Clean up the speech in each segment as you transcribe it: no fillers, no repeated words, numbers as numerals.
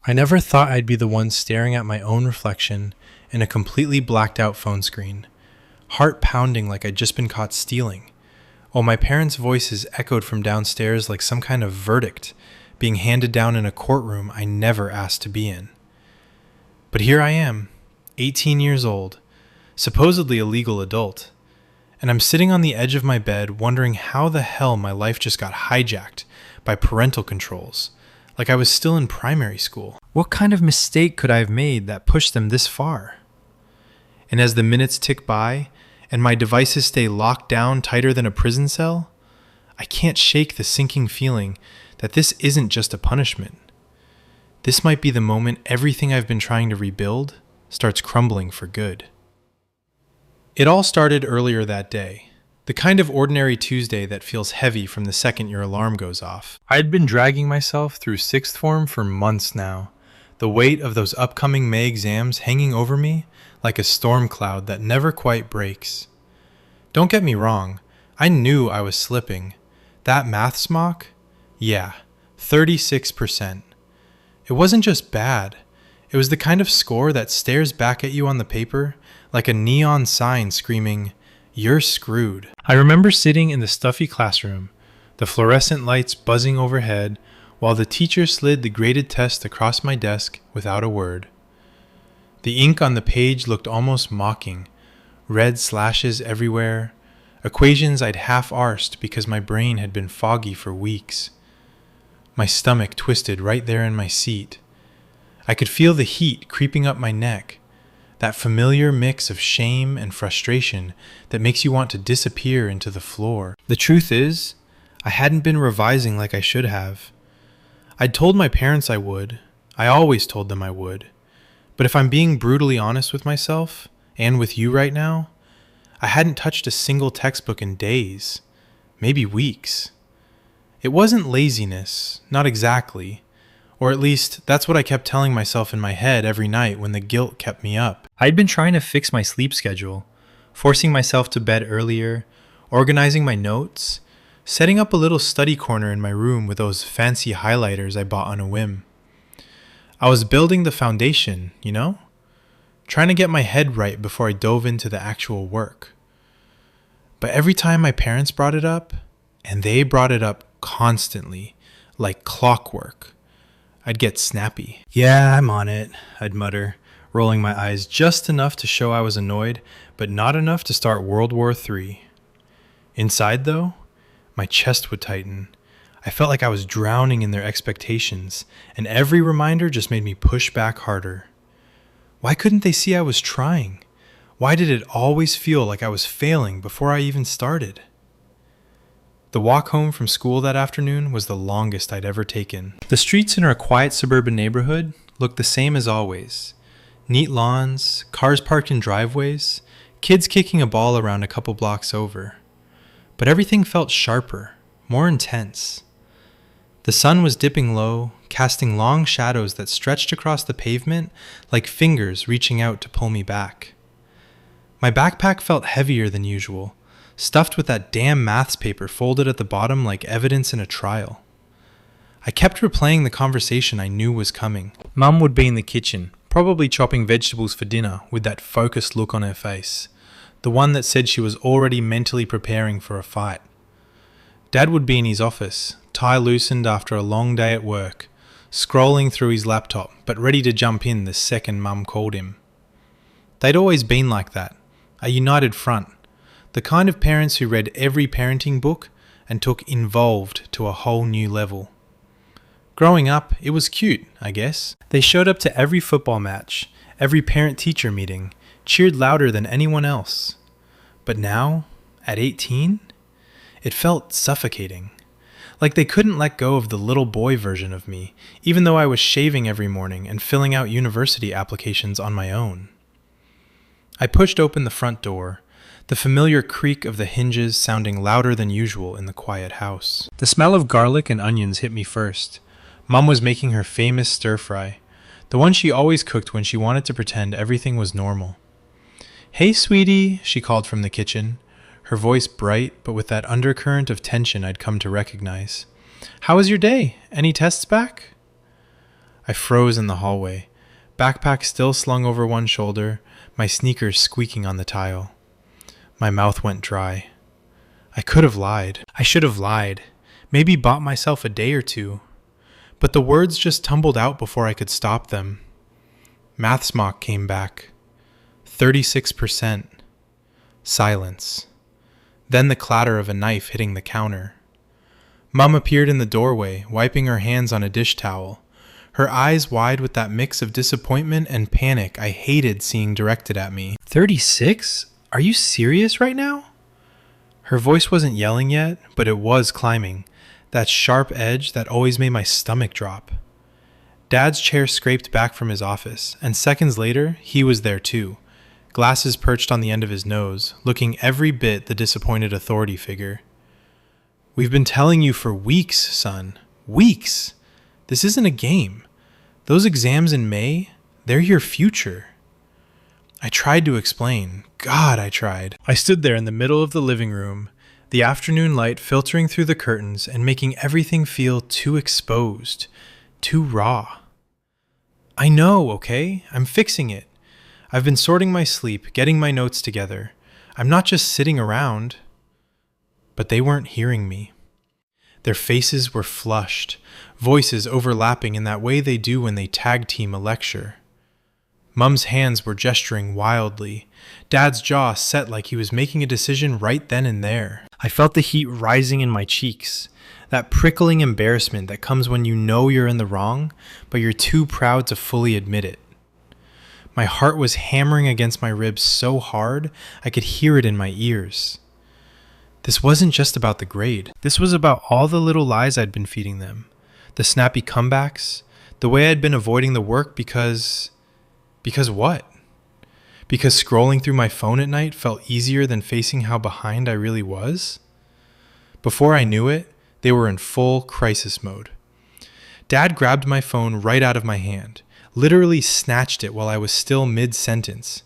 I never thought I'd be the one staring at my own reflection in a completely blacked out phone screen, heart pounding like I'd just been caught stealing, while my parents' voices echoed from downstairs like some kind of verdict being handed down in a courtroom I never asked to be in. But here I am, 18 years old, supposedly a legal adult, and I'm sitting on the edge of my bed wondering how the hell my life just got hijacked by parental controls, like I was still in primary school. What kind of mistake could I have made that pushed them this far? And as the minutes tick by, and my devices stay locked down tighter than a prison cell, I can't shake the sinking feeling that this isn't just a punishment. This might be the moment everything I've been trying to rebuild starts crumbling for good. It all started earlier that day, the kind of ordinary Tuesday that feels heavy from the second your alarm goes off. I'd been dragging myself through sixth form for months now, the weight of those upcoming May exams hanging over me like a storm cloud that never quite breaks. Don't get me wrong, I knew I was slipping. That math smock? Yeah, 36%. It wasn't just bad. It was the kind of score that stares back at you on the paper like a neon sign screaming, "You're screwed." I remember sitting in the stuffy classroom, the fluorescent lights buzzing overhead, while the teacher slid the graded test across my desk without a word. The ink on the page looked almost mocking, red slashes everywhere, equations I'd half-arsed because my brain had been foggy for weeks. My stomach twisted right there in my seat. I could feel the heat creeping up my neck, that familiar mix of shame and frustration that makes you want to disappear into the floor. The truth is, I hadn't been revising like I should have. I'd told my parents I would. I always told them I would. But if I'm being brutally honest with myself, and with you right now, I hadn't touched a single textbook in days, maybe weeks. It wasn't laziness, not exactly. Or at least, that's what I kept telling myself in my head every night when the guilt kept me up. I'd been trying to fix my sleep schedule, forcing myself to bed earlier, organizing my notes, setting up a little study corner in my room with those fancy highlighters I bought on a whim. I was building the foundation, you know? Trying to get my head right before I dove into the actual work. But every time my parents brought it up, and they brought it up constantly, like clockwork, I'd get snappy. "Yeah, I'm on it," I'd mutter, rolling my eyes just enough to show I was annoyed, but not enough to start World War III. Inside, though, my chest would tighten. I felt like I was drowning in their expectations, and every reminder just made me push back harder. Why couldn't they see I was trying? Why did it always feel like I was failing before I even started? The walk home from school that afternoon was the longest I'd ever taken. The streets in our quiet suburban neighborhood looked the same as always. Neat lawns, cars parked in driveways, kids kicking a ball around a couple blocks over. But everything felt sharper, more intense. The sun was dipping low, casting long shadows that stretched across the pavement like fingers reaching out to pull me back. My backpack felt heavier than usual, stuffed with that damn maths paper folded at the bottom like evidence in a trial. I kept replaying the conversation I knew was coming. Mum would be in the kitchen, probably chopping vegetables for dinner with that focused look on her face, the one that said she was already mentally preparing for a fight. Dad would be in his office, tie loosened after a long day at work, scrolling through his laptop, but ready to jump in the second Mum called him. They'd always been like that, a united front, the kind of parents who read every parenting book and took involved to a whole new level. Growing up, it was cute, I guess. They showed up to every football match, every parent-teacher meeting, cheered louder than anyone else. But now, at 18, it felt suffocating. Like they couldn't let go of the little boy version of me, even though I was shaving every morning and filling out university applications on my own. I pushed open the front door, the familiar creak of the hinges sounding louder than usual in the quiet house. The smell of garlic and onions hit me first. Mum was making her famous stir-fry, the one she always cooked when she wanted to pretend everything was normal. "Hey, sweetie," she called from the kitchen, her voice bright but with that undercurrent of tension I'd come to recognize. "How was your day? Any tests back?" I froze in the hallway, backpack still slung over one shoulder, my sneakers squeaking on the tile. My mouth went dry. I could have lied. I should have lied. Maybe bought myself a day or two. But the words just tumbled out before I could stop them. Maths mock came back. 36%. Silence. Then the clatter of a knife hitting the counter. Mum appeared in the doorway, wiping her hands on a dish towel, her eyes wide with that mix of disappointment and panic I hated seeing directed at me. 36? Are you serious right now? Her voice wasn't yelling yet, but it was climbing, that sharp edge that always made my stomach drop. Dad's chair scraped back from his office, and seconds later, he was there too, glasses perched on the end of his nose, looking every bit the disappointed authority figure. We've been telling you for weeks, son. Weeks. This isn't a game. Those exams in May, they're your future. I tried to explain. God, I tried. I stood there in the middle of the living room, the afternoon light filtering through the curtains and making everything feel too exposed, too raw. I know, okay? I'm fixing it. I've been sorting my sleep, getting my notes together. I'm not just sitting around. But they weren't hearing me. Their faces were flushed, voices overlapping in that way they do when they tag team a lecture. Mum's hands were gesturing wildly, Dad's jaw set like he was making a decision right then and there. I felt the heat rising in my cheeks, that prickling embarrassment that comes when you know you're in the wrong, but you're too proud to fully admit it. My heart was hammering against my ribs so hard I could hear it in my ears. This wasn't just about the grade. This was about all the little lies I'd been feeding them. The snappy comebacks, the way I'd been avoiding the work because what? Because scrolling through my phone at night felt easier than facing how behind I really was? Before I knew it, they were in full crisis mode. Dad grabbed my phone right out of my hand, literally snatched it while I was still mid-sentence.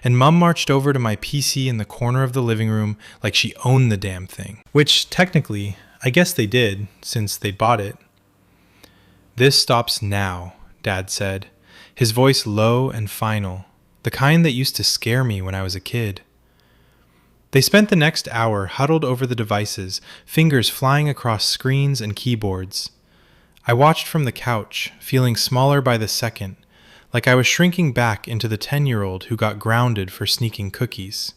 And Mum marched over to my PC in the corner of the living room like she owned the damn thing. Which, technically, I guess they did, since they bought it. This stops now, Dad said, his voice low and final, the kind that used to scare me when I was a kid. They spent the next hour huddled over the devices, fingers flying across screens and keyboards. I watched from the couch, feeling smaller by the second, like I was shrinking back into the 10-year-old who got grounded for sneaking cookies.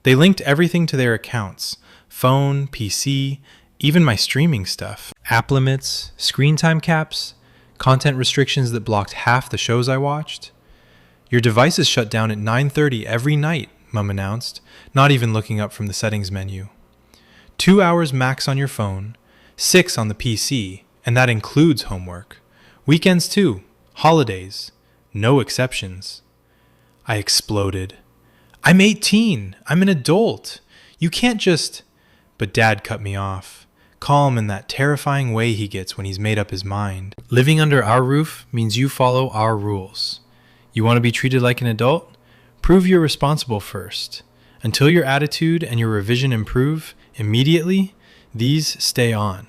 They linked everything to their accounts, phone, PC, even my streaming stuff. App limits, screen time caps, content restrictions that blocked half the shows I watched. Your device is shut down at 9:30 every night, Mum announced, not even looking up from the settings menu. 2 hours max on your phone, 6 on the PC, and that includes homework. Weekends too. Holidays. No exceptions. I exploded. I'm 18. I'm an adult. You can't just... But Dad cut me off, calm in that terrifying way he gets when he's made up his mind. Living under our roof means you follow our rules. You want to be treated like an adult? Prove you're responsible first. Until your attitude and your revision improve immediately, these stay on.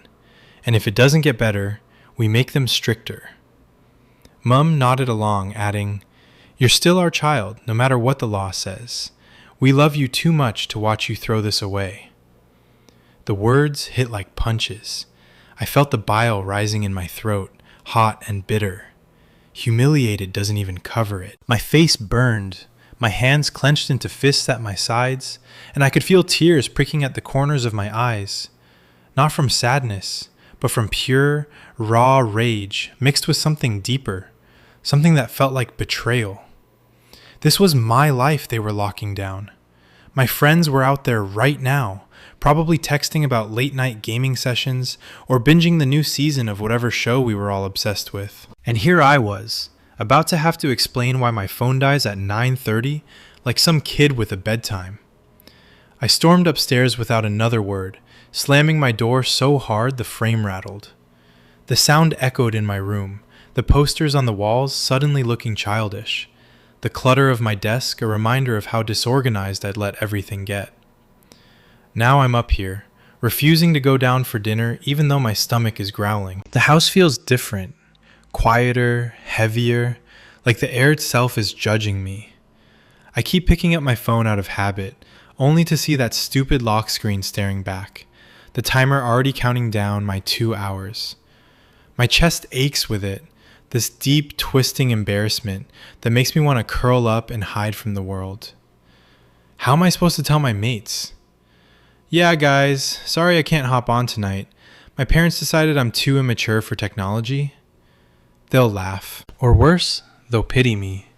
And if it doesn't get better, we make them stricter. Mum nodded along, adding, "You're still our child, no matter what the law says. We love you too much to watch you throw this away." The words hit like punches. I felt the bile rising in my throat, hot and bitter. Humiliated doesn't even cover it. My face burned, my hands clenched into fists at my sides, and I could feel tears pricking at the corners of my eyes. Not from sadness, but from pure, raw rage mixed with something deeper. Something that felt like betrayal. This was my life they were locking down. My friends were out there right now, probably texting about late-night gaming sessions or binging the new season of whatever show we were all obsessed with. And here I was, about to have to explain why my phone dies at 9:30 like some kid with a bedtime. I stormed upstairs without another word, slamming my door so hard the frame rattled. The sound echoed in my room, the posters on the walls suddenly looking childish, the clutter of my desk a reminder of how disorganized I'd let everything get. Now I'm up here, refusing to go down for dinner even though my stomach is growling. The house feels different, quieter, heavier, like the air itself is judging me. I keep picking up my phone out of habit, only to see that stupid lock screen staring back, the timer already counting down my 2 hours. My chest aches with it, this deep, twisting embarrassment that makes me want to curl up and hide from the world. How am I supposed to tell my mates? Yeah, guys, sorry I can't hop on tonight. My parents decided I'm too immature for technology. They'll laugh. Or worse, they'll pity me.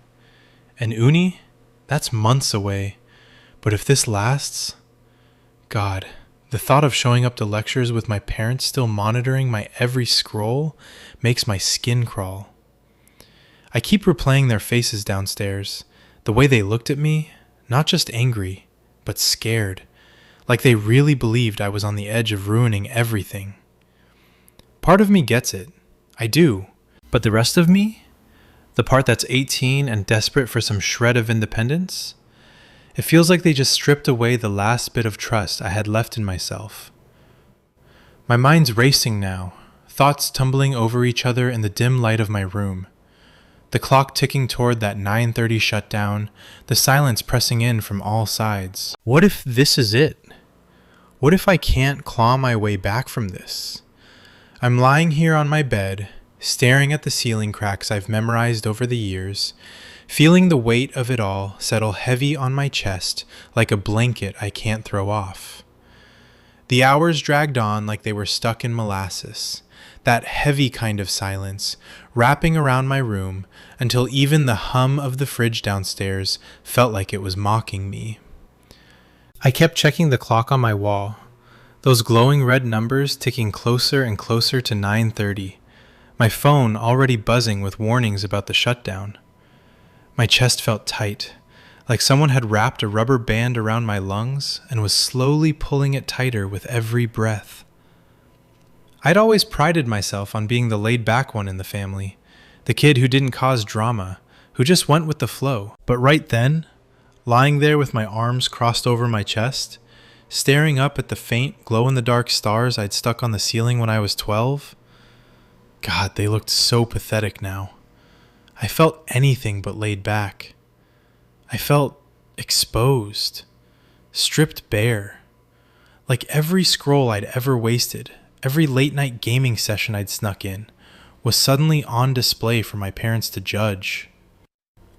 And uni? That's months away. But if this lasts... God, the thought of showing up to lectures with my parents still monitoring my every scroll makes my skin crawl. I keep replaying their faces downstairs, the way they looked at me, not just angry, but scared, like they really believed I was on the edge of ruining everything. Part of me gets it. I do. But the rest of me? The part that's 18 and desperate for some shred of independence? It feels like they just stripped away the last bit of trust I had left in myself. My mind's racing now, thoughts tumbling over each other in the dim light of my room. The clock ticking toward that 9:30 shutdown, the silence pressing in from all sides. What if this is it? What if I can't claw my way back from this? I'm lying here on my bed, staring at the ceiling cracks I've memorized over the years, feeling the weight of it all settle heavy on my chest like a blanket I can't throw off. The hours dragged on like they were stuck in molasses, that heavy kind of silence, wrapping around my room until even the hum of the fridge downstairs felt like it was mocking me. I kept checking the clock on my wall, those glowing red numbers ticking closer and closer to 9:30. My phone already buzzing with warnings about the shutdown. My chest felt tight, like someone had wrapped a rubber band around my lungs and was slowly pulling it tighter with every breath. I'd always prided myself on being the laid-back one in the family, the kid who didn't cause drama, who just went with the flow. But right then, lying there with my arms crossed over my chest, staring up at the faint glow-in-the-dark stars I'd stuck on the ceiling when I was 12, God, they looked so pathetic now. I felt anything but laid back. I felt exposed, stripped bare. Like every scroll I'd ever wasted, every late-night gaming session I'd snuck in, was suddenly on display for my parents to judge.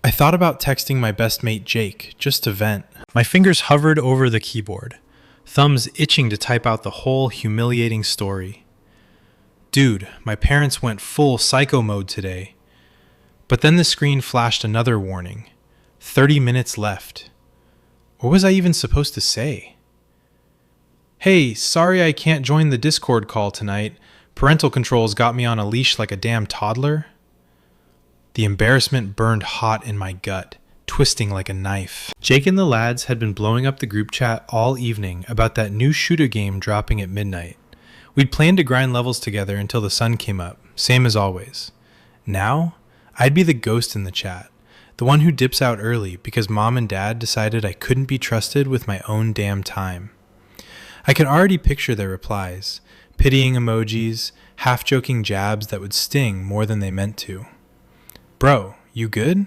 I thought about texting my best mate Jake, just to vent. My fingers hovered over the keyboard, thumbs itching to type out the whole humiliating story. Dude, my parents went full psycho mode today. But then the screen flashed another warning. 30 minutes left. What was I even supposed to say? Hey, sorry I can't join the Discord call tonight. Parental controls got me on a leash like a damn toddler. The embarrassment burned hot in my gut, twisting like a knife. Jake and the lads had been blowing up the group chat all evening about that new shooter game dropping at midnight. We'd planned to grind levels together until the sun came up, same as always. Now, I'd be the ghost in the chat, the one who dips out early because mom and dad decided I couldn't be trusted with my own damn time. I could already picture their replies, pitying emojis, half-joking jabs that would sting more than they meant to. Bro, you good?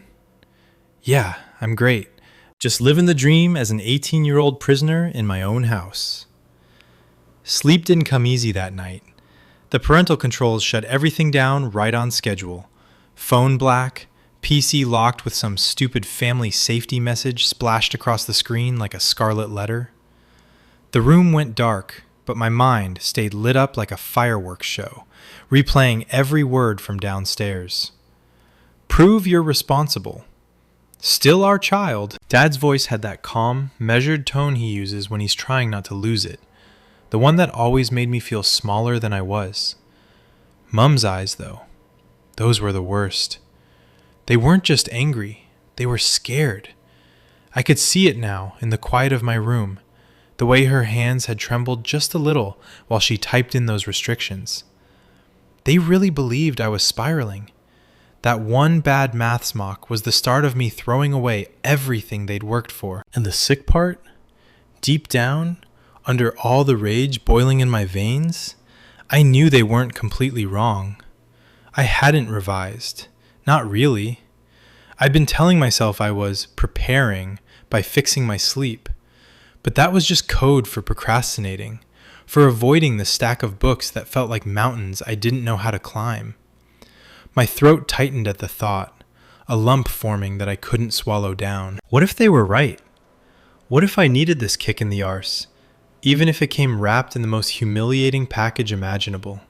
Yeah, I'm great. Just living the dream as an 18-year-old prisoner in my own house. Sleep didn't come easy that night. The parental controls shut everything down right on schedule. Phone black, PC locked with some stupid family safety message splashed across the screen like a scarlet letter. The room went dark, but my mind stayed lit up like a fireworks show, replaying every word from downstairs. Prove you're responsible. Still our child. Dad's voice had that calm, measured tone he uses when he's trying not to lose it. The one that always made me feel smaller than I was. Mum's eyes, though. Those were the worst. They weren't just angry. They were scared. I could see it now in the quiet of my room, the way her hands had trembled just a little while she typed in those restrictions. They really believed I was spiraling. That one bad maths mock was the start of me throwing away everything they'd worked for. And the sick part? Deep down, under all the rage boiling in my veins, I knew they weren't completely wrong. I hadn't revised. Not really. I'd been telling myself I was preparing by fixing my sleep, but that was just code for procrastinating, for avoiding the stack of books that felt like mountains I didn't know how to climb. My throat tightened at the thought, a lump forming that I couldn't swallow down. What if they were right? What if I needed this kick in the arse, even if it came wrapped in the most humiliating package imaginable?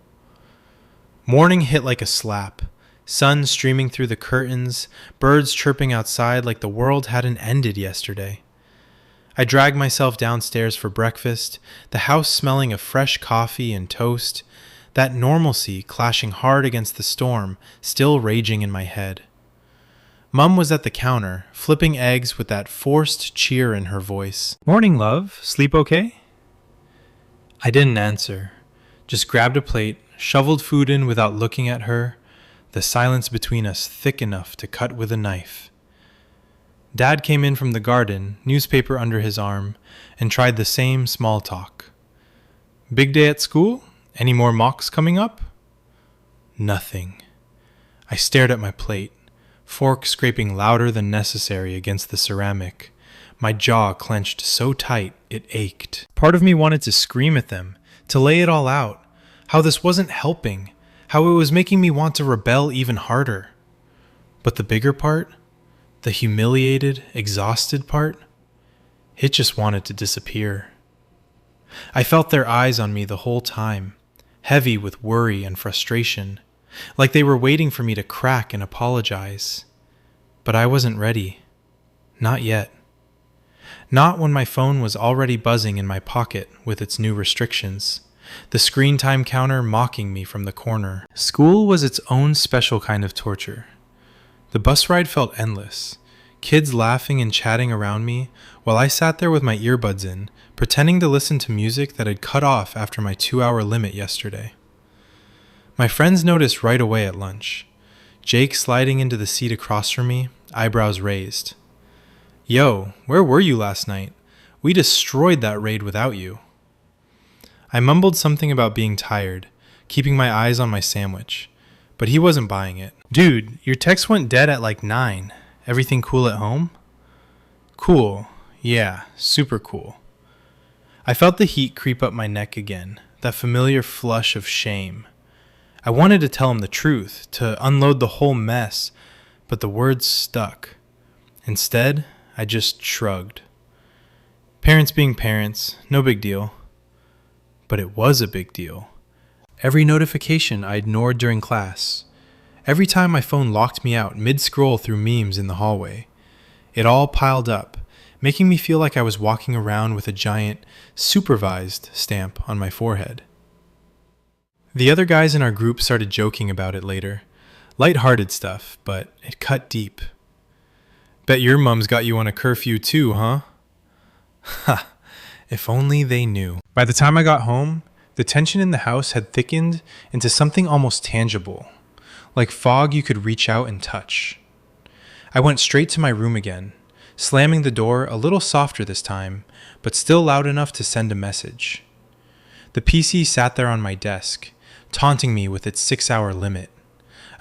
Morning hit like a slap, sun streaming through the curtains, birds chirping outside like the world hadn't ended yesterday. I dragged myself downstairs for breakfast, the house smelling of fresh coffee and toast, that normalcy clashing hard against the storm still raging in my head. Mum was at the counter, flipping eggs with that forced cheer in her voice. "Morning, love. Sleep okay?" I didn't answer, just grabbed a plate, shoveled food in without looking at her, the silence between us thick enough to cut with a knife. Dad came in from the garden, newspaper under his arm, and tried the same small talk. "Big day at school? Any more mocks coming up?" Nothing. I stared at my plate, fork scraping louder than necessary against the ceramic, my jaw clenched so tight it ached. Part of me wanted to scream at them, to lay it all out, how this wasn't helping, how it was making me want to rebel even harder. But the bigger part, the humiliated, exhausted part, it just wanted to disappear. I felt their eyes on me the whole time, heavy with worry and frustration, like they were waiting for me to crack and apologize. But I wasn't ready. Not yet. Not when my phone was already buzzing in my pocket with its new restrictions, the screen time counter mocking me from the corner. School was its own special kind of torture. The bus ride felt endless, kids laughing and chatting around me while I sat there with my earbuds in, pretending to listen to music that had cut off after my 2-hour limit yesterday. My friends noticed right away at lunch. Jake sliding into the seat across from me, eyebrows raised. "Yo, where were you last night? We destroyed that raid without you." I mumbled something about being tired, keeping my eyes on my sandwich, but he wasn't buying it. "Dude, your text went dead at like 9. Everything cool at home?" "Cool. Yeah, super cool." I felt the heat creep up my neck again, that familiar flush of shame. I wanted to tell him the truth, to unload the whole mess, but the words stuck. Instead, I just shrugged. Parents being parents, no big deal. But it was a big deal. Every notification I ignored during class, every time my phone locked me out mid-scroll through memes in the hallway, it all piled up, making me feel like I was walking around with a giant supervised stamp on my forehead. The other guys in our group started joking about it later. Light-hearted stuff, but it cut deep. "Bet your mom's got you on a curfew too, huh?" Ha! If only they knew. By the time I got home, the tension in the house had thickened into something almost tangible, like fog you could reach out and touch. I went straight to my room again, slamming the door a little softer this time, but still loud enough to send a message. The PC sat there on my desk, taunting me with its 6-hour limit.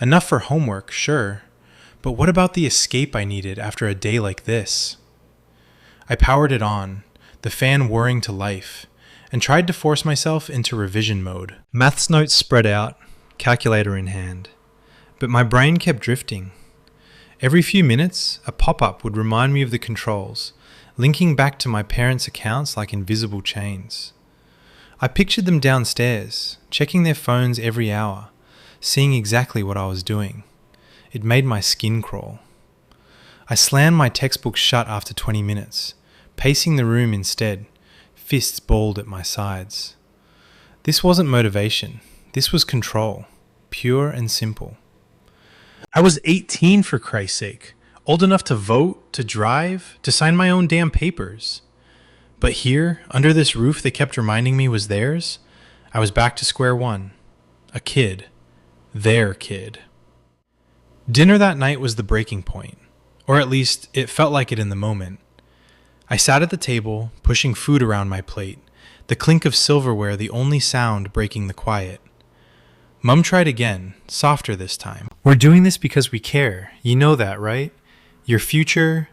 Enough for homework, sure, but what about the escape I needed after a day like this? I powered it on, the fan whirring to life, and tried to force myself into revision mode. Maths notes spread out, calculator in hand. But my brain kept drifting. Every few minutes, a pop-up would remind me of the controls, linking back to my parents' accounts like invisible chains. I pictured them downstairs, checking their phones every hour, seeing exactly what I was doing. It made my skin crawl. I slammed my textbook shut after 20 minutes, pacing the room instead, fists balled at my sides. This wasn't motivation. This was control, pure and simple. I was 18 for Christ's sake, old enough to vote, to drive, to sign my own damn papers. But here, under this roof they kept reminding me was theirs, I was back to square one. A kid. Their kid. Dinner that night was the breaking point, or at least it felt like it in the moment. I sat at the table, pushing food around my plate, the clink of silverware the only sound breaking the quiet. Mum tried again, softer this time. We're doing this because we care. You know that, right? Your future...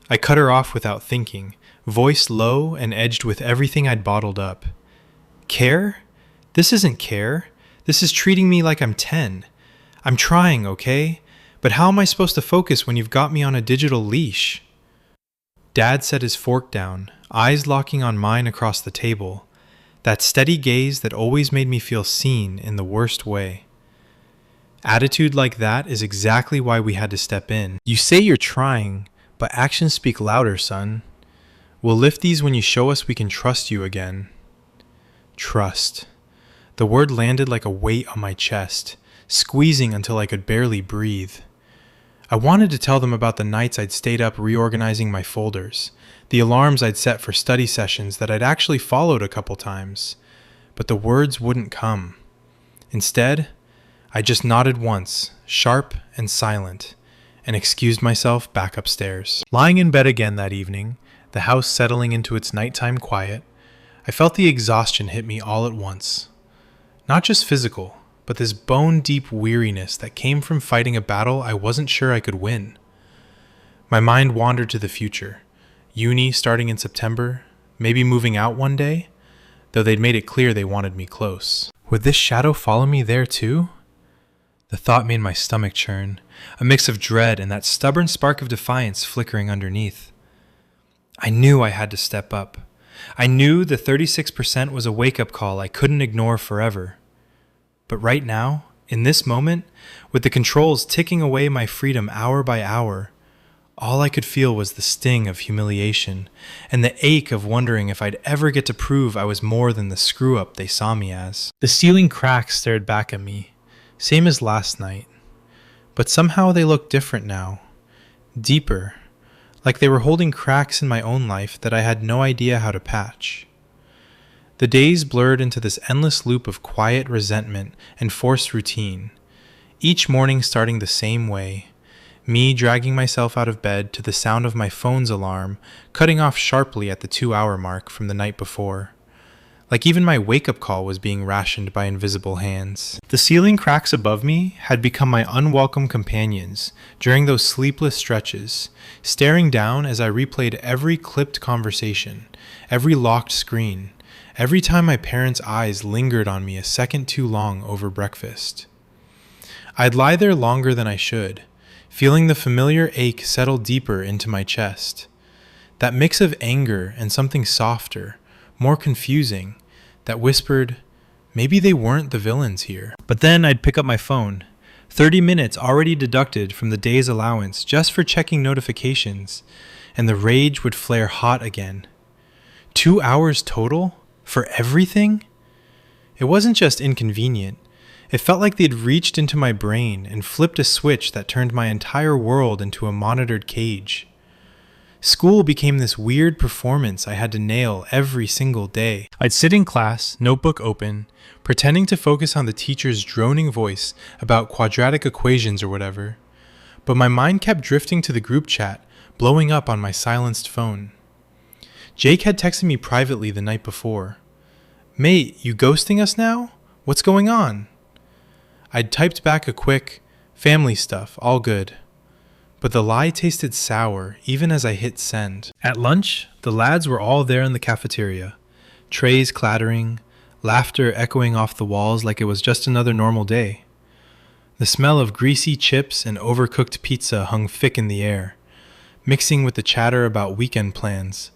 I cut her off without thinking, voice low and edged with everything I'd bottled up. Care? This isn't care. This is treating me like I'm 10. I'm trying, okay? But how am I supposed to focus when you've got me on a digital leash? Dad set his fork down, eyes locking on mine across the table. That steady gaze that always made me feel seen in the worst way. Attitude like that is exactly why we had to step in. You say you're trying, but actions speak louder, son. We'll lift these when you show us we can trust you again. Trust. The word landed like a weight on my chest, squeezing until I could barely breathe. I wanted to tell them about the nights I'd stayed up reorganizing my folders, the alarms I'd set for study sessions that I'd actually followed a couple times, but the words wouldn't come. Instead, I just nodded once, sharp and silent, and excused myself back upstairs. Lying in bed again that evening, the house settling into its nighttime quiet, I felt the exhaustion hit me all at once. Not just physical, but this bone-deep weariness that came from fighting a battle I wasn't sure I could win. My mind wandered to the future. Uni starting in September, maybe moving out one day, though they'd made it clear they wanted me close. Would this shadow follow me there too? The thought made my stomach churn, a mix of dread and that stubborn spark of defiance flickering underneath. I knew I had to step up. I knew the 36% was a wake-up call I couldn't ignore forever. But right now, in this moment, with the controls ticking away my freedom hour by hour, all I could feel was the sting of humiliation and the ache of wondering if I'd ever get to prove I was more than the screw-up they saw me as. The ceiling cracks stared back at me, same as last night. But somehow they looked different now, deeper, like they were holding cracks in my own life that I had no idea how to patch. The days blurred into this endless loop of quiet resentment and forced routine, each morning starting the same way, me dragging myself out of bed to the sound of my phone's alarm cutting off sharply at the 2-hour mark from the night before. Like even my wake-up call was being rationed by invisible hands. The ceiling cracks above me had become my unwelcome companions during those sleepless stretches, staring down as I replayed every clipped conversation, every locked screen, every time my parents' eyes lingered on me a second too long over breakfast. I'd lie there longer than I should, feeling the familiar ache settle deeper into my chest. That mix of anger and something softer, more confusing, that whispered, maybe they weren't the villains here. But then I'd pick up my phone, 30 minutes already deducted from the day's allowance just for checking notifications, and the rage would flare hot again. 2 hours total? For everything? It wasn't just inconvenient. It felt like they'd reached into my brain and flipped a switch that turned my entire world into a monitored cage. School became this weird performance I had to nail every single day. I'd sit in class, notebook open, pretending to focus on the teacher's droning voice about quadratic equations or whatever, but my mind kept drifting to the group chat, blowing up on my silenced phone. Jake had texted me privately the night before. "Mate, you ghosting us now? What's going on?" I'd typed back a quick, "Family stuff, all good." But the lie tasted sour even as I hit send. At lunch, the lads were all there in the cafeteria, trays clattering, laughter echoing off the walls like it was just another normal day. The smell of greasy chips and overcooked pizza hung thick in the air, mixing with the chatter about weekend plans,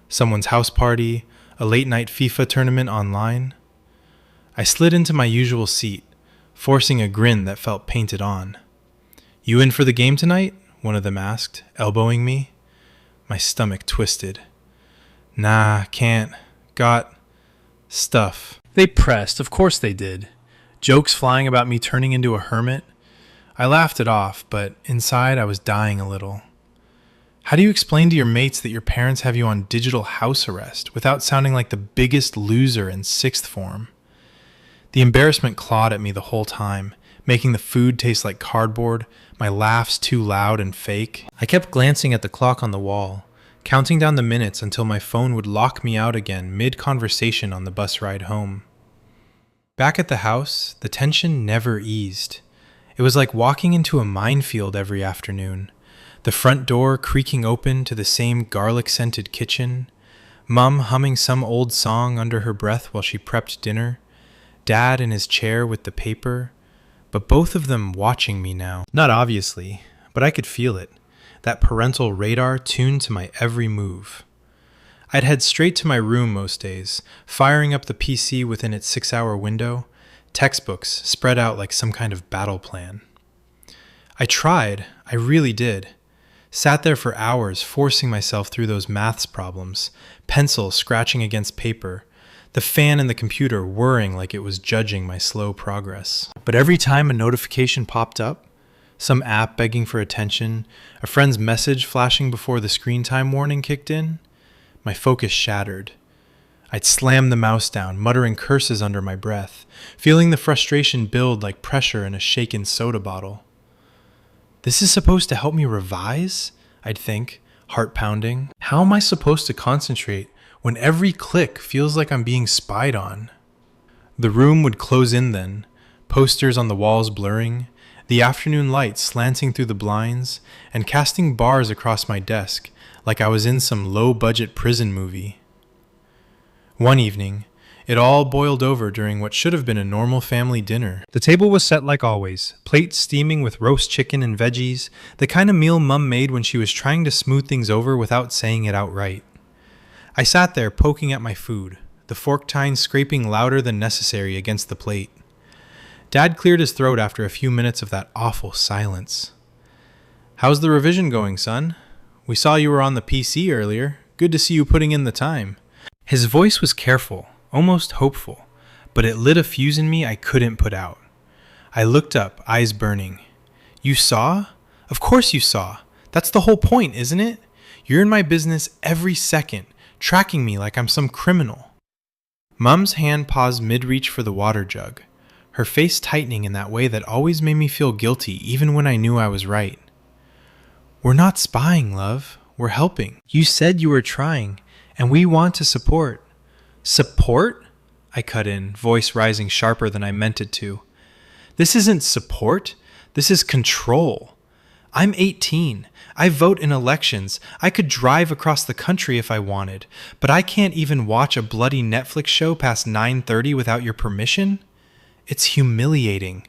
someone's house party, a late-night FIFA tournament online. I slid into my usual seat, forcing a grin that felt painted on. "You in for the game tonight?" one of them asked, elbowing me. My stomach twisted. "Nah, can't. Got stuff." They pressed, of course they did. Jokes flying about me turning into a hermit. I laughed it off, but inside I was dying a little. How do you explain to your mates that your parents have you on digital house arrest without sounding like the biggest loser in sixth form? The embarrassment clawed at me the whole time, making the food taste like cardboard, my laughs too loud and fake. I kept glancing at the clock on the wall, counting down the minutes until my phone would lock me out again mid-conversation on the bus ride home. Back at the house, the tension never eased. It was like walking into a minefield every afternoon. The front door creaking open to the same garlic-scented kitchen, Mum humming some old song under her breath while she prepped dinner, Dad in his chair with the paper, but both of them watching me now. Not obviously, but I could feel it, that parental radar tuned to my every move. I'd head straight to my room most days, firing up the PC within its 6-hour window, textbooks spread out like some kind of battle plan. I tried, I really did. Sat there for hours forcing myself through those maths problems, pencil scratching against paper, the fan in the computer whirring like it was judging my slow progress. But every time a notification popped up, some app begging for attention, a friend's message flashing before the screen time warning kicked in, my focus shattered. I'd slam the mouse down, muttering curses under my breath, feeling the frustration build like pressure in a shaken soda bottle. This is supposed to help me revise? I'd think, heart pounding. How am I supposed to concentrate when every click feels like I'm being spied on? The room would close in then, posters on the walls blurring, the afternoon light slanting through the blinds and casting bars across my desk like I was in some low-budget prison movie. One evening, it all boiled over during what should have been a normal family dinner. The table was set like always, plates steaming with roast chicken and veggies, the kind of meal Mum made when she was trying to smooth things over without saying it outright. I sat there poking at my food, the fork tine scraping louder than necessary against the plate. Dad cleared his throat after a few minutes of that awful silence. "How's the revision going, son? We saw you were on the PC earlier. Good to see you putting in the time." His voice was careful, almost hopeful, but it lit a fuse in me I couldn't put out. I looked up, eyes burning. "You saw? Of course you saw. That's the whole point, isn't it? You're in my business every second, tracking me like I'm some criminal." Mum's hand paused mid-reach for the water jug, her face tightening in that way that always made me feel guilty even when I knew I was right. "We're not spying, love. We're helping. You said you were trying, and we want to support." "Support?" I cut in, voice rising sharper than I meant it to. "This isn't support. This is control. I'm 18. I vote in elections. I could drive across the country if I wanted, but I can't even watch a bloody Netflix show past 9:30 without your permission? It's humiliating.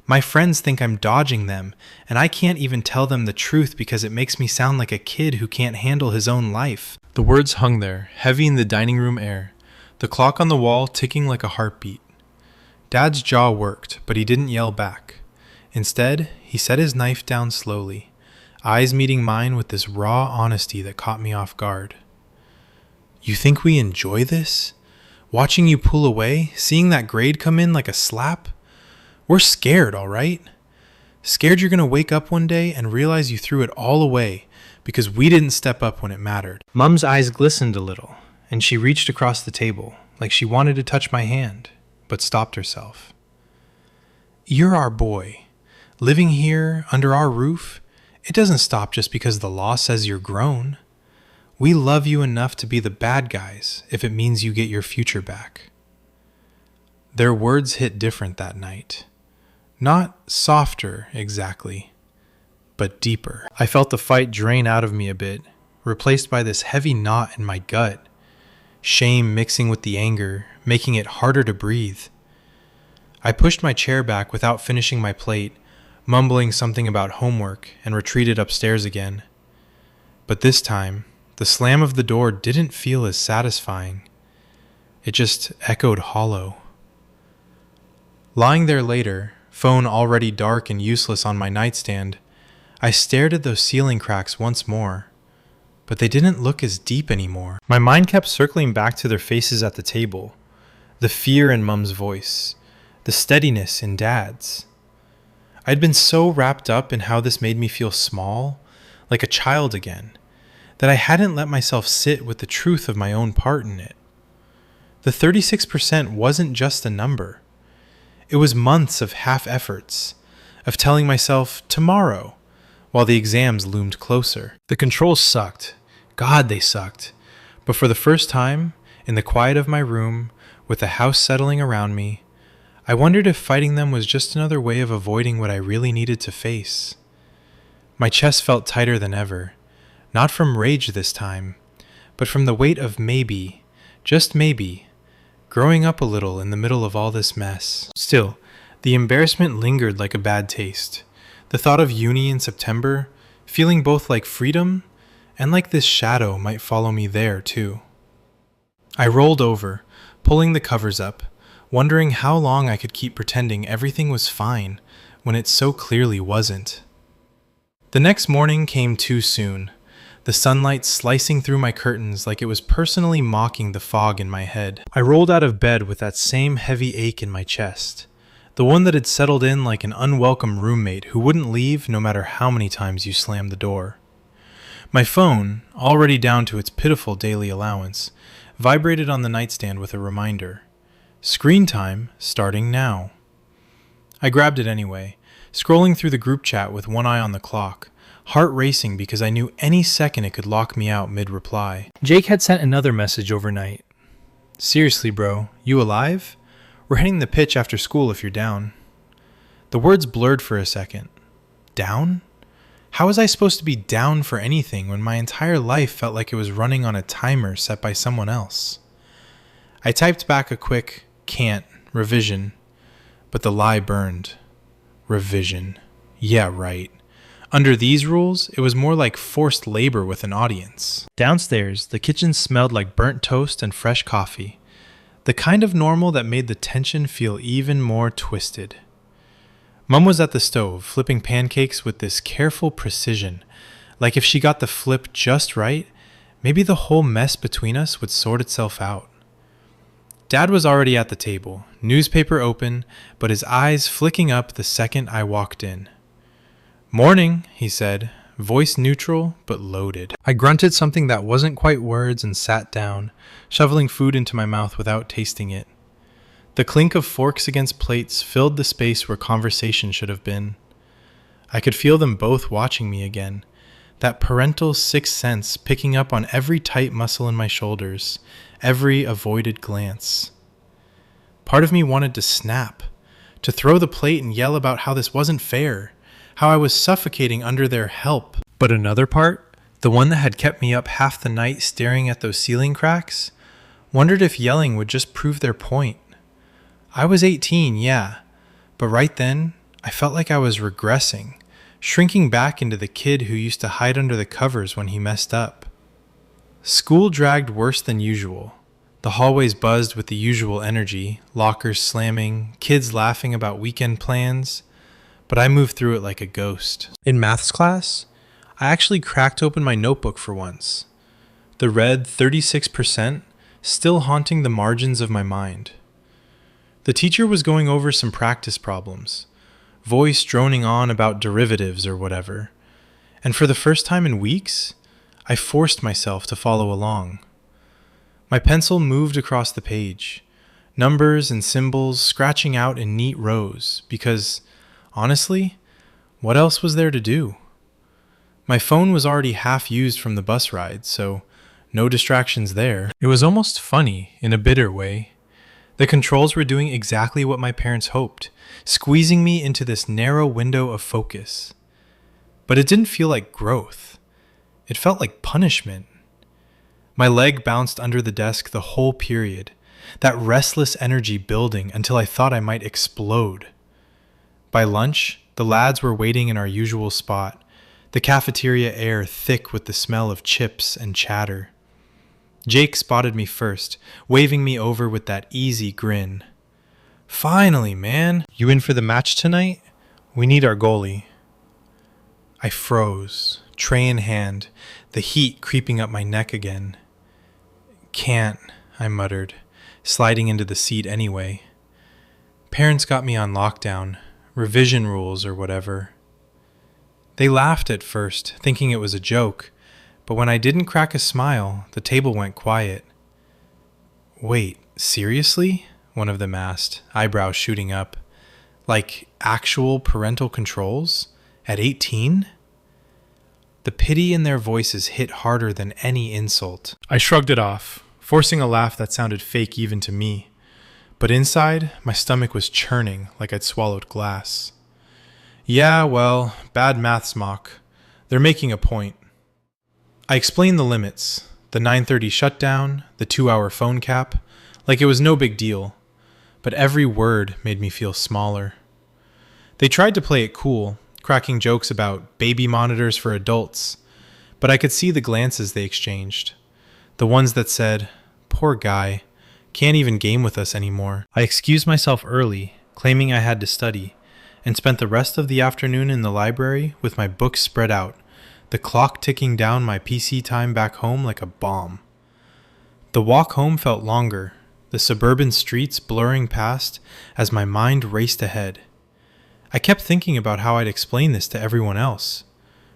My friends think I'm dodging them, and I can't even tell them the truth because it makes me sound like a kid who can't handle his own life." The words hung there, heavy in the dining room air, the clock on the wall ticking like a heartbeat. Dad's jaw worked, but he didn't yell back. Instead, he set his knife down slowly, eyes meeting mine with this raw honesty that caught me off guard. "You think we enjoy this? Watching you pull away, seeing that grade come in like a slap? We're scared, all right? Scared you're going to wake up one day and realize you threw it all away because we didn't step up when it mattered." Mum's eyes glistened a little, and she reached across the table, like she wanted to touch my hand, but stopped herself. "You're our boy. Living here, under our roof, it doesn't stop just because the law says you're grown. We love you enough to be the bad guys if it means you get your future back." Their words hit different that night. Not softer, exactly, but deeper. I felt the fight drain out of me a bit, replaced by this heavy knot in my gut, shame mixing with the anger, making it harder to breathe. I pushed my chair back without finishing my plate, mumbling something about homework, and retreated upstairs again. But this time, the slam of the door didn't feel as satisfying. It just echoed hollow. Lying there later, phone already dark and useless on my nightstand, I stared at those ceiling cracks once more, but they didn't look as deep anymore. My mind kept circling back to their faces at the table, the fear in Mum's voice, the steadiness in Dad's. I'd been so wrapped up in how this made me feel small, like a child again, that I hadn't let myself sit with the truth of my own part in it. The 36% wasn't just a number. It was months of half-efforts, of telling myself tomorrow, while the exams loomed closer. The controls sucked. God, they sucked. But for the first time, in the quiet of my room, with the house settling around me, I wondered if fighting them was just another way of avoiding what I really needed to face. My chest felt tighter than ever, not from rage this time, but from the weight of maybe, just maybe, growing up a little in the middle of all this mess. Still, the embarrassment lingered like a bad taste. The thought of uni in September, feeling both like freedom and like this shadow might follow me there too. I rolled over, pulling the covers up, wondering how long I could keep pretending everything was fine when it so clearly wasn't. The next morning came too soon, the sunlight slicing through my curtains like it was personally mocking the fog in my head. I rolled out of bed with that same heavy ache in my chest, the one that had settled in like an unwelcome roommate who wouldn't leave no matter how many times you slammed the door. My phone, already down to its pitiful daily allowance, vibrated on the nightstand with a reminder. Screen time starting now. I grabbed it anyway, scrolling through the group chat with one eye on the clock, heart racing because I knew any second it could lock me out mid-reply. Jake had sent another message overnight. Seriously, bro, you alive? We're hitting the pitch after school if you're down. The words blurred for a second. Down? How was I supposed to be down for anything when my entire life felt like it was running on a timer set by someone else? I typed back a quick, can't, revision, but the lie burned. Revision. Yeah, right. Under these rules, it was more like forced labor with an audience. Downstairs, the kitchen smelled like burnt toast and fresh coffee, the kind of normal that made the tension feel even more twisted. Mum was at the stove, flipping pancakes with this careful precision, like if she got the flip just right, maybe the whole mess between us would sort itself out. Dad was already at the table, newspaper open, but his eyes flicking up the second I walked in. Morning, he said, voice neutral but loaded. I grunted something that wasn't quite words and sat down, shoveling food into my mouth without tasting it. The clink of forks against plates filled the space where conversation should have been. I could feel them both watching me again, that parental sixth sense picking up on every tight muscle in my shoulders, every avoided glance. Part of me wanted to snap, to throw the plate and yell about how this wasn't fair, how I was suffocating under their help. But another part, the one that had kept me up half the night staring at those ceiling cracks, wondered if yelling would just prove their point. I was 18, yeah, but right then, I felt like I was regressing, shrinking back into the kid who used to hide under the covers when he messed up. School dragged worse than usual. The hallways buzzed with the usual energy, lockers slamming, kids laughing about weekend plans, but I moved through it like a ghost. In maths class, I actually cracked open my notebook for once, the red 36% still haunting the margins of my mind. The teacher was going over some practice problems, voice droning on about derivatives or whatever, and for the first time in weeks, I forced myself to follow along. My pencil moved across the page, numbers and symbols scratching out in neat rows, because, honestly, what else was there to do? My phone was already half used from the bus ride, so no distractions there. It was almost funny, in a bitter way. The controls were doing exactly what my parents hoped, squeezing me into this narrow window of focus. But it didn't feel like growth. It felt like punishment. My leg bounced under the desk the whole period, that restless energy building until I thought I might explode. By lunch, the lads were waiting in our usual spot, the cafeteria air thick with the smell of chips and chatter. Jake spotted me first, waving me over with that easy grin. Finally, man. You in for the match tonight? We need our goalie. I froze, tray in hand, the heat creeping up my neck again. Can't, I muttered, sliding into the seat anyway. Parents got me on lockdown, revision rules or whatever. They laughed at first, thinking it was a joke, but when I didn't crack a smile, the table went quiet. Wait, seriously? One of them asked, eyebrows shooting up. Like actual parental controls? At 18? The pity in their voices hit harder than any insult. I shrugged it off, forcing a laugh that sounded fake even to me. But inside, my stomach was churning like I'd swallowed glass. Yeah, well, bad maths mock. They're making a point. I explained the limits, the 9:30 shutdown, the 2-hour phone cap, like it was no big deal. But every word made me feel smaller. They tried to play it cool, cracking jokes about baby monitors for adults, but I could see the glances they exchanged. The ones that said, "Poor guy, can't even game with us anymore." I excused myself early, claiming I had to study, and spent the rest of the afternoon in the library with my books spread out, the clock ticking down my PC time back home like a bomb. The walk home felt longer, the suburban streets blurring past as my mind raced ahead. I kept thinking about how I'd explain this to everyone else.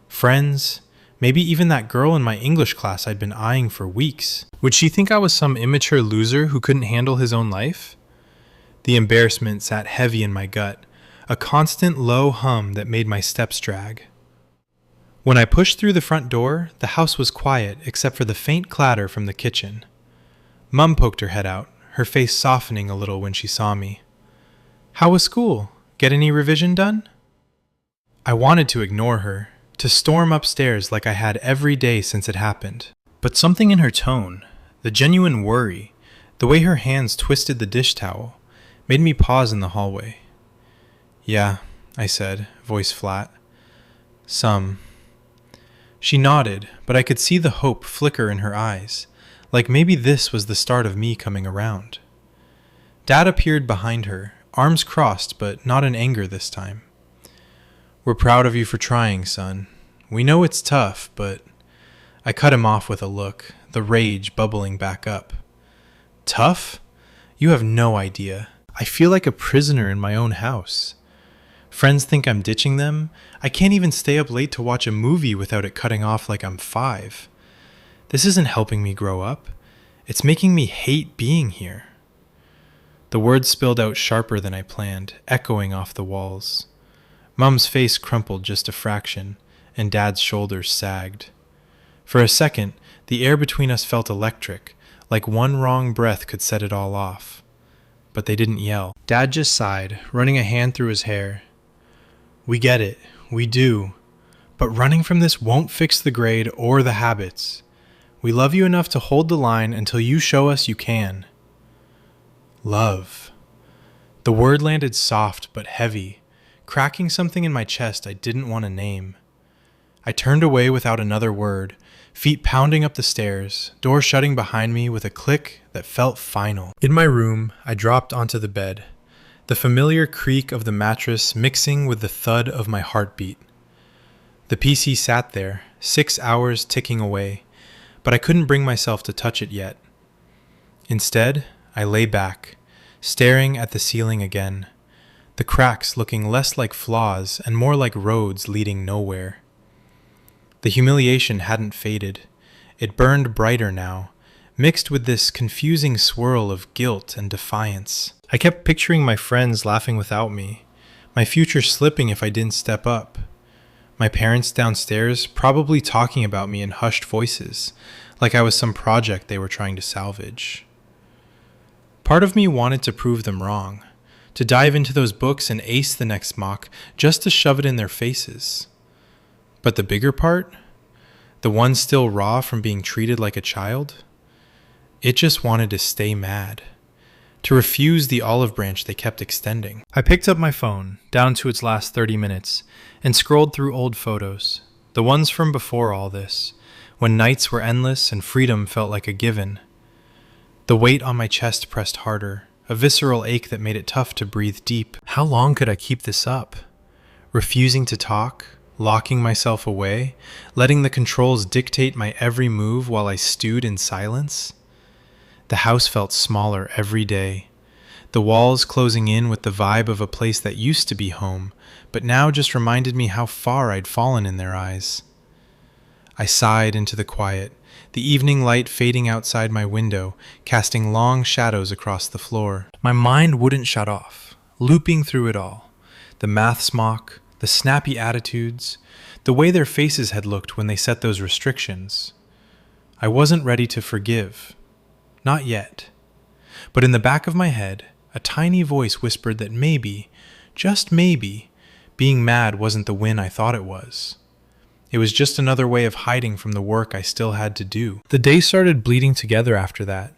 Friends, maybe even that girl in my English class I'd been eyeing for weeks. Would she think I was some immature loser who couldn't handle his own life? The embarrassment sat heavy in my gut, a constant low hum that made my steps drag. When I pushed through the front door, the house was quiet except for the faint clatter from the kitchen. Mum poked her head out, her face softening a little when she saw me. "How was school? Get any revision done?" I wanted to ignore her, to storm upstairs like I had every day since it happened. But something in her tone, the genuine worry, the way her hands twisted the dish towel, made me pause in the hallway. "Yeah," I said, voice flat. "Some." She nodded, but I could see the hope flicker in her eyes, like maybe this was the start of me coming around. Dad appeared behind her, arms crossed, but not in anger this time. "We're proud of you for trying, son. We know it's tough, but..." I cut him off with a look, the rage bubbling back up. "Tough? You have no idea. I feel like a prisoner in my own house. Friends think I'm ditching them. I can't even stay up late to watch a movie without it cutting off like I'm 5. This isn't helping me grow up. It's making me hate being here." The words spilled out sharper than I planned, echoing off the walls. Mum's face crumpled just a fraction, and Dad's shoulders sagged. For a second, the air between us felt electric, like one wrong breath could set it all off. But they didn't yell. Dad just sighed, running a hand through his hair. "We get it, we do. But running from this won't fix the grade or the habits. We love you enough to hold the line until you show us you can." Love. The word landed soft but heavy, cracking something in my chest I didn't want to name. I turned away without another word, feet pounding up the stairs, door shutting behind me with a click that felt final. In my room, I dropped onto the bed, the familiar creak of the mattress mixing with the thud of my heartbeat. The PC sat there, 6 hours ticking away, but I couldn't bring myself to touch it yet. Instead, I lay back, staring at the ceiling again, the cracks looking less like flaws and more like roads leading nowhere. The humiliation hadn't faded. It burned brighter now, mixed with this confusing swirl of guilt and defiance. I kept picturing my friends laughing without me, my future slipping if I didn't step up. My parents downstairs probably talking about me in hushed voices, like I was some project they were trying to salvage. Part of me wanted to prove them wrong, to dive into those books and ace the next mock just to shove it in their faces. But the bigger part, the one still raw from being treated like a child, it just wanted to stay mad, to refuse the olive branch they kept extending. I picked up my phone, down to its last 30 minutes, and scrolled through old photos, the ones from before all this, when nights were endless and freedom felt like a given. The weight on my chest pressed harder, a visceral ache that made it tough to breathe deep. How long could I keep this up? Refusing to talk, locking myself away, letting the controls dictate my every move while I stewed in silence? The house felt smaller every day, the walls closing in with the vibe of a place that used to be home, but now just reminded me how far I'd fallen in their eyes. I sighed into the quiet, the evening light fading outside my window, casting long shadows across the floor. My mind wouldn't shut off, looping through it all. The maths mock, the snappy attitudes, the way their faces had looked when they set those restrictions. I wasn't ready to forgive. Not yet. But in the back of my head, a a tiny voice whispered that maybe, just maybe, being mad wasn't the win I thought it was. It was just another way of hiding from the work I still had to do. The day started bleeding together after that.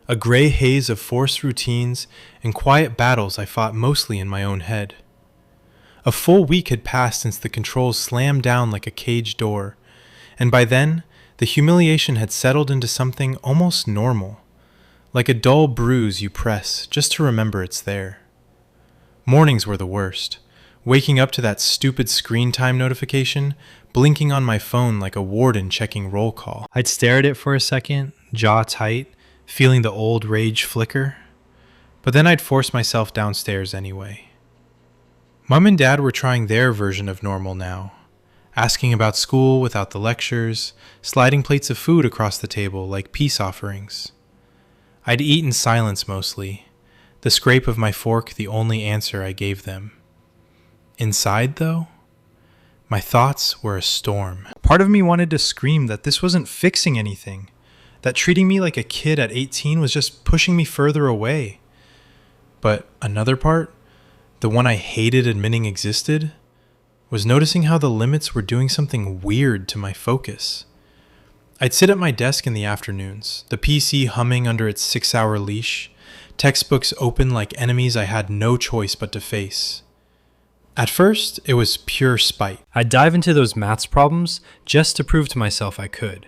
A gray haze of forced routines and quiet battles I fought mostly in my own head. A full week had passed since the controls slammed down like a cage door, and by then, the humiliation had settled into something almost normal, like a dull bruise you press just to remember it's there. Mornings were the worst, waking up to that stupid screen time notification, blinking on my phone like a warden checking roll call. I'd stare at it for a second, jaw tight, feeling the old rage flicker, but then I'd force myself downstairs anyway. Mom and Dad were trying their version of normal now, asking about school without the lectures, sliding plates of food across the table like peace offerings. I'd eat in silence mostly, the scrape of my fork the only answer I gave them. Inside, though, my thoughts were a storm. Part of me wanted to scream that this wasn't fixing anything, that treating me like a kid at 18 was just pushing me further away. But another part, the one I hated admitting existed, was noticing how the limits were doing something weird to my focus. I'd sit at my desk in the afternoons, the PC humming under its 6-hour leash, textbooks open like enemies I had no choice but to face. At first, it was pure spite. I'd dive into those maths problems just to prove to myself I could,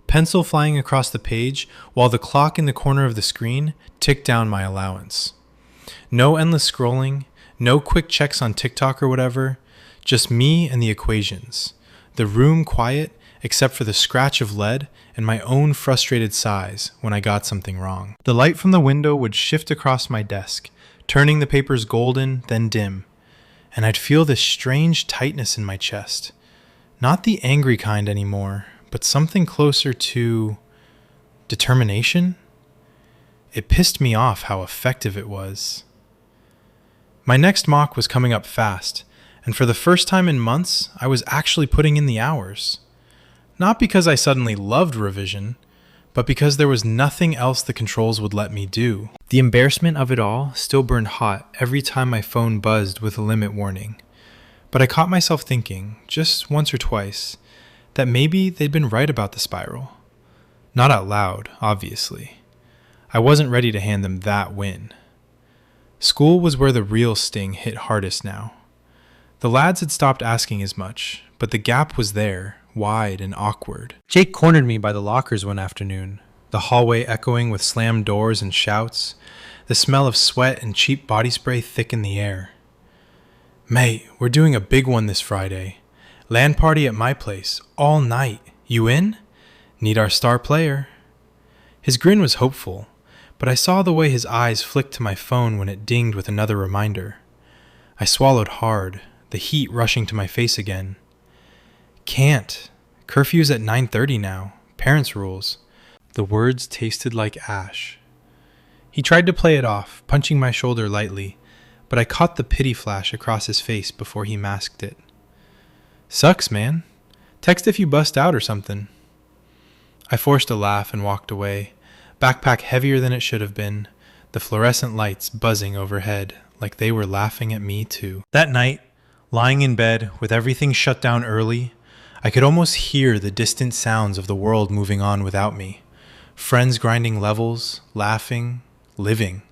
pencil flying across the page while the clock in the corner of the screen ticked down my allowance. No endless scrolling, no quick checks on TikTok or whatever, just me and the equations. The room quiet except for the scratch of lead and my own frustrated sighs when I got something wrong. The light from the window would shift across my desk, turning the papers golden, then dim, and I'd feel this strange tightness in my chest. Not the angry kind anymore, but something closer to determination. It pissed me off how effective it was. My next mock was coming up fast, and for the first time in months, I was actually putting in the hours. Not because I suddenly loved revision, but because there was nothing else the controls would let me do. The embarrassment of it all still burned hot every time my phone buzzed with a limit warning. But I caught myself thinking, just once or twice, that maybe they'd been right about the spiral. Not out loud, obviously. I wasn't ready to hand them that win. School was where the real sting hit hardest now. The lads had stopped asking as much, but the gap was there, wide and awkward. Jake cornered me by the lockers one afternoon, the hallway echoing with slammed doors and shouts, the smell of sweat and cheap body spray thick in the air. "Mate, we're doing a big one this Friday. LAN party at my place, all night. You in? Need our star player." His grin was hopeful, but I saw the way his eyes flicked to my phone when it dinged with another reminder. I swallowed hard, the heat rushing to my face again. "Can't. Curfew's at 9:30 now. Parents' rules." The words tasted like ash. He tried to play it off, punching my shoulder lightly, but I caught the pity flash across his face before he masked it. "Sucks, man. Text if you bust out or something." I forced a laugh and walked away, backpack heavier than it should have been, the fluorescent lights buzzing overhead like they were laughing at me too. That night, lying in bed with everything shut down early, I could almost hear the distant sounds of the world moving on without me. Friends grinding levels, laughing, living.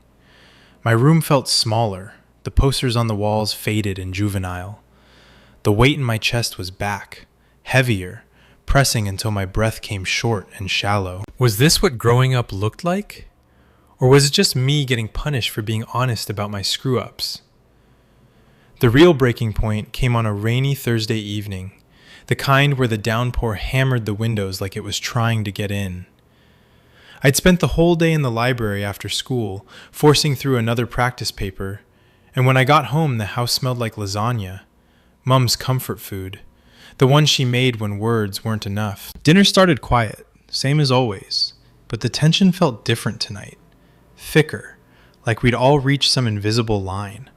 My room felt smaller, the posters on the walls faded and juvenile. The weight in my chest was back, heavier, pressing until my breath came short and shallow. Was this what growing up looked like? Or was it just me getting punished for being honest about my screw-ups? The real breaking point came on a rainy Thursday evening, the kind where the downpour hammered the windows like it was trying to get in. I'd spent the whole day in the library after school, forcing through another practice paper, and when I got home the house smelled like lasagna, Mum's comfort food, the one she made when words weren't enough. Dinner started quiet, same as always, but the tension felt different tonight, thicker, like we'd all reached some invisible line.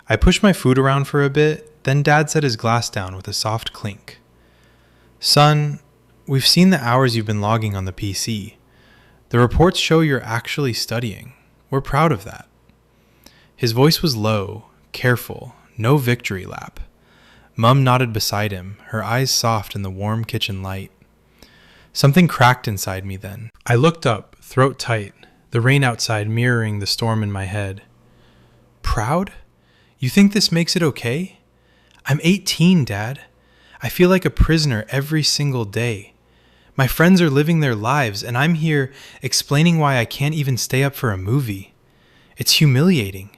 I pushed my food around for a bit, then Dad set his glass down with a soft clink. "Son, we've seen the hours you've been logging on the PC. The reports show you're actually studying. We're proud of that." His voice was low, careful, no victory lap. Mum nodded beside him, her eyes soft in the warm kitchen light. Something cracked inside me then. I looked up, throat tight, the rain outside mirroring the storm in my head. Proud? You think this makes it okay? I'm 18, Dad. I feel like a prisoner every single day. My friends are living their lives, and I'm here explaining why I can't even stay up for a movie. It's humiliating.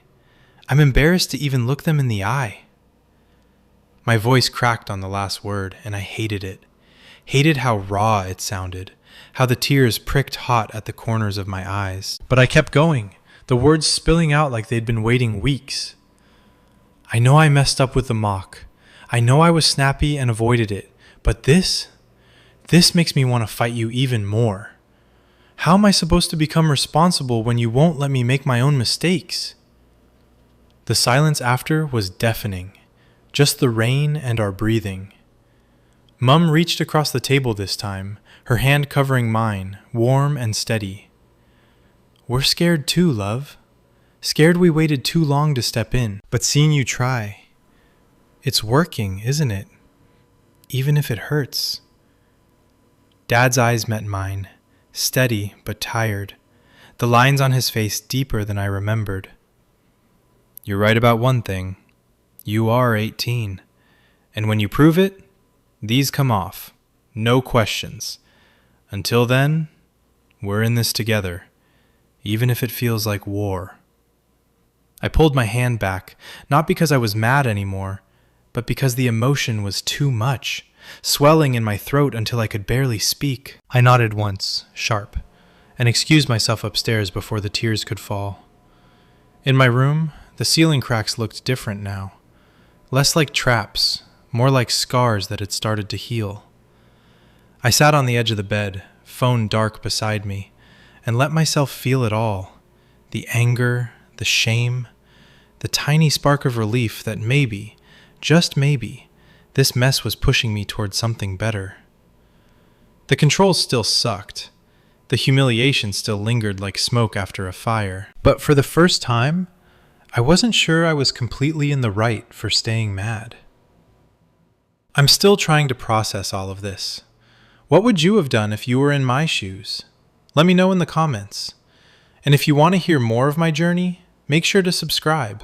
I'm embarrassed to even look them in the eye. My voice cracked on the last word, and I hated it. Hated how raw it sounded, how the tears pricked hot at the corners of my eyes. But I kept going, the words spilling out like they'd been waiting weeks. I know I messed up with the mock. I know I was snappy and avoided it, but this makes me want to fight you even more. How am I supposed to become responsible when you won't let me make my own mistakes? The silence after was deafening, just the rain and our breathing. Mum reached across the table this time, her hand covering mine, warm and steady. We're scared too, love. Scared we waited too long to step in, but seeing you try, it's working, isn't it? Even if it hurts. Dad's eyes met mine, steady but tired, the lines on his face deeper than I remembered. You're right about one thing. You are 18, and when you prove it, these come off. No questions. Until then, we're in this together, even if it feels like war. I pulled my hand back, not because I was mad anymore, but because the emotion was too much, swelling in my throat until I could barely speak. I nodded once, sharp, and excused myself upstairs before the tears could fall. In my room, the ceiling cracks looked different now. Less like traps, more like scars that had started to heal. I sat on the edge of the bed, phone dark beside me, and let myself feel it all. The anger, the shame, the tiny spark of relief that maybe, just maybe, this mess was pushing me towards something better. The controls still sucked. The humiliation still lingered like smoke after a fire. But for the first time, I wasn't sure I was completely in the right for staying mad. I'm still trying to process all of this. What would you have done if you were in my shoes? Let me know in the comments. And if you want to hear more of my journey, make sure to subscribe.